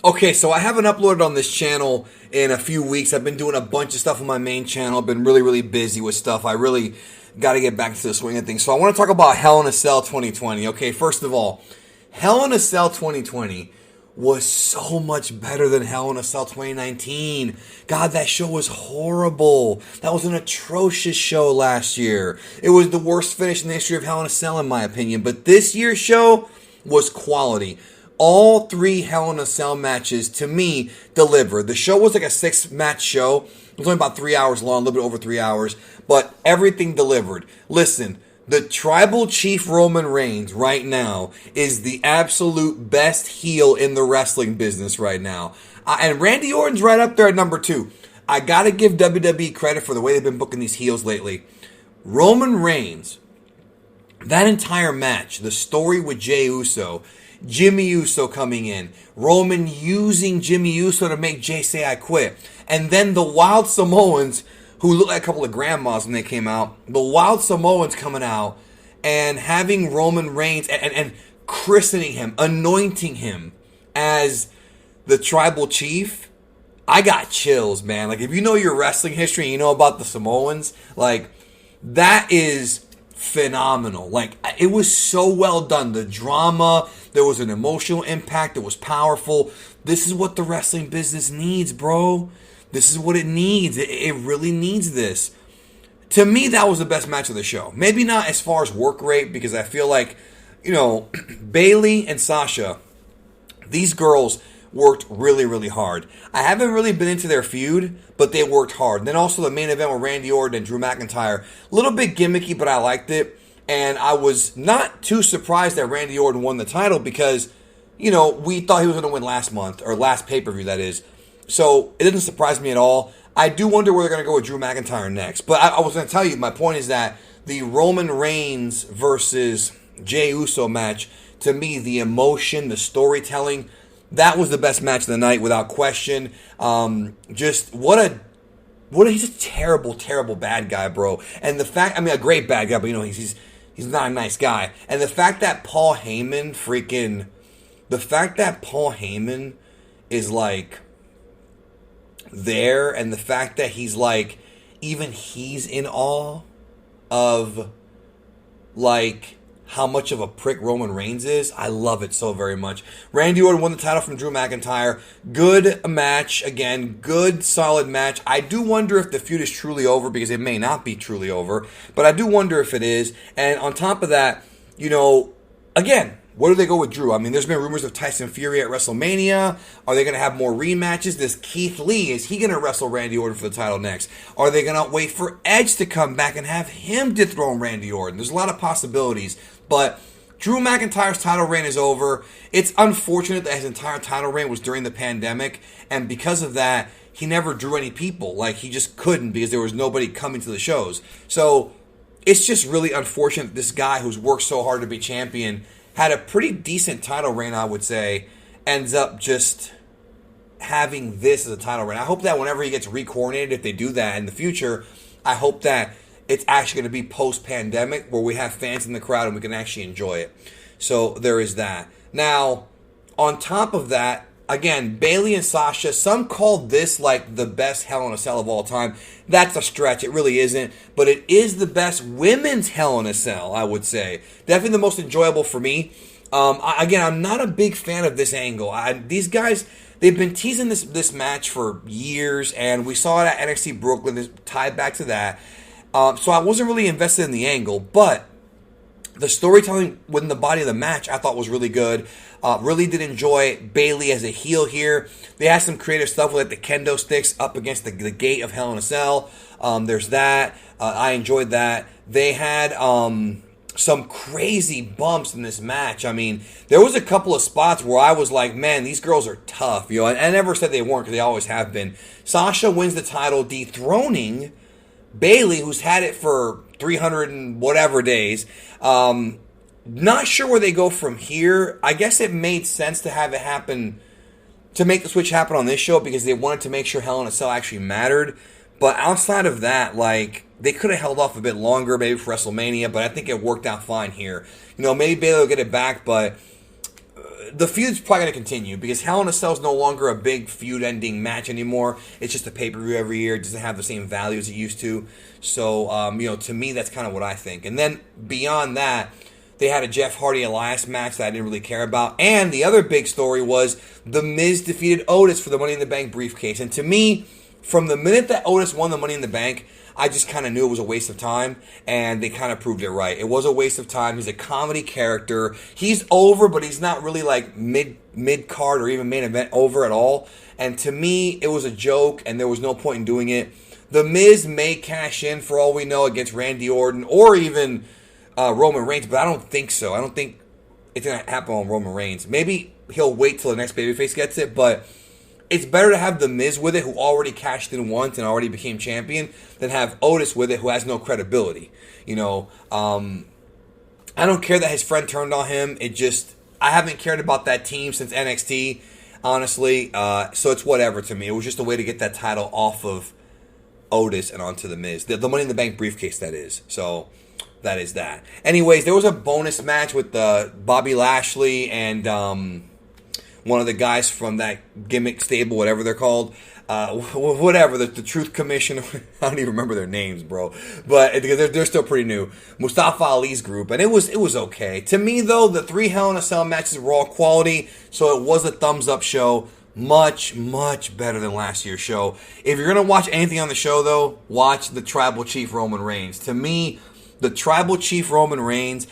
Okay, so I haven't uploaded on this channel in a few weeks. I've been doing a bunch of stuff on my main channel. I've been really, really busy with stuff. I really got to get back to the swing of things. So I want to talk about Hell in a Cell 2020. Okay, first of all, Hell in a Cell 2020 was so much better than Hell in a Cell 2019. God, that show was horrible. That was an atrocious show last year. It was the worst finish in the history of Hell in a Cell, in my opinion. But this year's show was quality. All three Hell in a Cell matches, to me, delivered. The show was like a 6-match show. It was only about 3 hours long, a little bit over 3 hours. But everything delivered. Listen, the Tribal Chief Roman Reigns right now is the absolute best heel in the wrestling business right now. And Randy Orton's right up there at number 2. I gotta give WWE credit for the way they've been booking these heels lately. Roman Reigns, that entire match, the story with J Uso, Jimmy Uso coming in, Roman using Jimmy Uso to make Jay say I quit, and then the Wild Samoans, who looked like a couple of grandmas when they came out, the Wild Samoans coming out and having Roman Reigns and christening him, anointing him as the Tribal Chief. I got chills, man. Like, if you know your wrestling history and you know about the Samoans, like, that is phenomenal. Like, it was so well done. The drama, there was an emotional impact, it was powerful. This is what the wrestling business needs, bro. This is what it needs. It really needs this. To me, that was the best match of the show. Maybe not as far as work rate, because I feel like, you know, Bayley and Sasha, these girls worked really, really hard. I haven't really been into their feud, but they worked hard. And then also the main event with Randy Orton and Drew McIntyre. A little bit gimmicky, but I liked it. And I was not too surprised that Randy Orton won the title because, you know, we thought he was going to win last month, or last pay-per-view, that is. So it didn't surprise me at all. I do wonder where they're going to go with Drew McIntyre next. But I was going to tell you, my point is that the Roman Reigns versus J Uso match, to me, the emotion, the storytelling, that was the best match of the night without question. Just he's a terrible, terrible bad guy, bro. And the fact, I mean, a great bad guy, but you know, he's not a nice guy. And the fact that Paul Heyman is like there, and the fact that he's like, even he's in awe of like how much of a prick Roman Reigns is. I love it so very much. Randy Orton won the title from Drew McIntyre. Good match. Again, good, solid match. I do wonder if the feud is truly over, because it may not be truly over, but I do wonder if it is. And on top of that, you know, again, where do they go with Drew? I mean, there's been rumors of Tyson Fury at WrestleMania. Are they going to have more rematches? This Keith Lee, is he going to wrestle Randy Orton for the title next? Are they going to wait for Edge to come back and have him dethrone Randy Orton? There's a lot of possibilities. But Drew McIntyre's title reign is over. It's unfortunate that his entire title reign was during the pandemic. And because of that, he never drew any people. Like, he just couldn't, because there was nobody coming to the shows. So it's just really unfortunate that this guy who's worked so hard to be champion, had a pretty decent title reign, I would say, ends up just having this as a title reign. I hope that whenever he gets re-coordinated, if they do that in the future, I hope that it's actually going to be post-pandemic, where we have fans in the crowd and we can actually enjoy it. So there is that. Now, on top of that, again, Bayley and Sasha, some called this like the best Hell in a Cell of all time. That's a stretch. It really isn't. But it is the best women's Hell in a Cell, I would say. Definitely the most enjoyable for me. Again, I'm not a big fan of this angle. These guys, they've been teasing this match for years, and we saw it at NXT Brooklyn. It's tied back to that. So I wasn't really invested in the angle, but the storytelling within the body of the match I thought was really good. Really did enjoy Bayley as a heel here. They had some creative stuff with like the kendo sticks up against the gate of Hell in a Cell. There's that. I enjoyed that. They had some crazy bumps in this match. I mean, there was a couple of spots where I was like, man, these girls are tough. You know, and I never said they weren't, because they always have been. Sasha wins the title, dethroning Bayley, who's had it for 300 and whatever days. Not sure where they go from here. I guess it made sense to have it happen, to make the switch happen on this show, because they wanted to make sure Hell in a Cell actually mattered. But outside of that, like, they could have held off a bit longer, maybe for WrestleMania, but I think it worked out fine here. You know, maybe Bayley will get it back, but the feud's probably going to continue because Hell in a Cell is no longer a big feud-ending match anymore. It's just a pay-per-view every year. It doesn't have the same value as it used to. So, to me, that's kind of what I think. And then beyond that, they had a Jeff Hardy-Elias match that I didn't really care about. And the other big story was The Miz defeated Otis for the Money in the Bank briefcase. And to me, from the minute that Otis won the Money in the Bank, I just kind of knew it was a waste of time, and they kind of proved it right. It was a waste of time. He's a comedy character. He's over, but he's not really like mid-card or even main event over at all. And to me, it was a joke, and there was no point in doing it. The Miz may cash in, for all we know, against Randy Orton or even Roman Reigns, but I don't think so. I don't think it's going to happen on Roman Reigns. Maybe he'll wait till the next babyface gets it, but it's better to have The Miz with it, who already cashed in once and already became champion, than have Otis with it, who has no credibility. I don't care that his friend turned on him. I haven't cared about that team since NXT, honestly. So it's whatever to me. It was just a way to get that title off of Otis and onto The Miz. The Money in the Bank briefcase, that is. So that is that. Anyways, there was a bonus match with Bobby Lashley and one of the guys from that gimmick stable, whatever they're called, whatever, the Truth Commission. I don't even remember their names, bro. But they're still pretty new. Mustafa Ali's group, and it was okay. To me, though, the 3 Hell in a Cell matches were all quality, so it was a thumbs-up show. Much, much better than last year's show. If you're going to watch anything on the show, though, watch the Tribal Chief Roman Reigns. To me, the Tribal Chief Roman Reigns,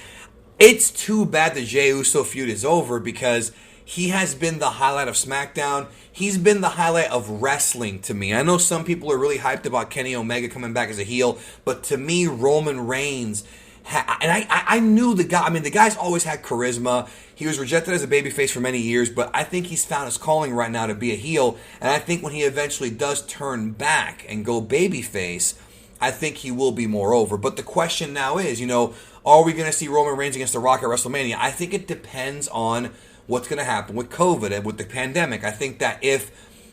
it's too bad the J Uso feud is over because he has been the highlight of SmackDown. He's been the highlight of wrestling to me. I know some people are really hyped about Kenny Omega coming back as a heel, but to me, Roman Reigns, I knew the guy. I mean, the guy's always had charisma. He was rejected as a babyface for many years, but I think he's found his calling right now to be a heel, and I think when he eventually does turn back and go babyface, I think he will be more over. But the question now is, are we going to see Roman Reigns against The Rock at WrestleMania? I think it depends on what's going to happen with COVID and with the pandemic. I think that if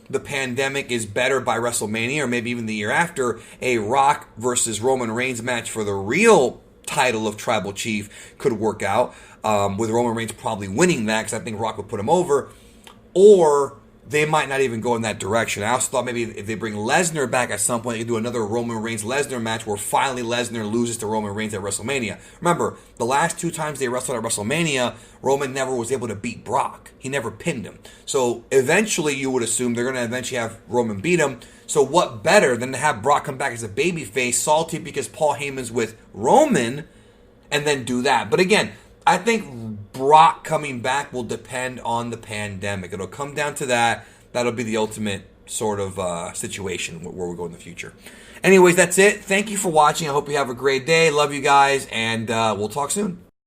the pandemic is better by WrestleMania or maybe even the year after, a Rock versus Roman Reigns match for the real title of Tribal Chief could work out, with Roman Reigns probably winning that because I think Rock would put him over, or they might not even go in that direction. I also thought maybe if they bring Lesnar back at some point, they could do another Roman Reigns-Lesnar match where finally Lesnar loses to Roman Reigns at WrestleMania. Remember, the last 2 times they wrestled at WrestleMania, Roman never was able to beat Brock. He never pinned him. So eventually you would assume they're going to eventually have Roman beat him. So what better than to have Brock come back as a babyface, salty because Paul Heyman's with Roman, and then do that. But again, I think Brock coming back will depend on the pandemic. It'll come down to that. That'll be the ultimate sort of situation where we go in the future. Anyways, that's it. Thank you for watching. I hope you have a great day. Love you guys, and we'll talk soon.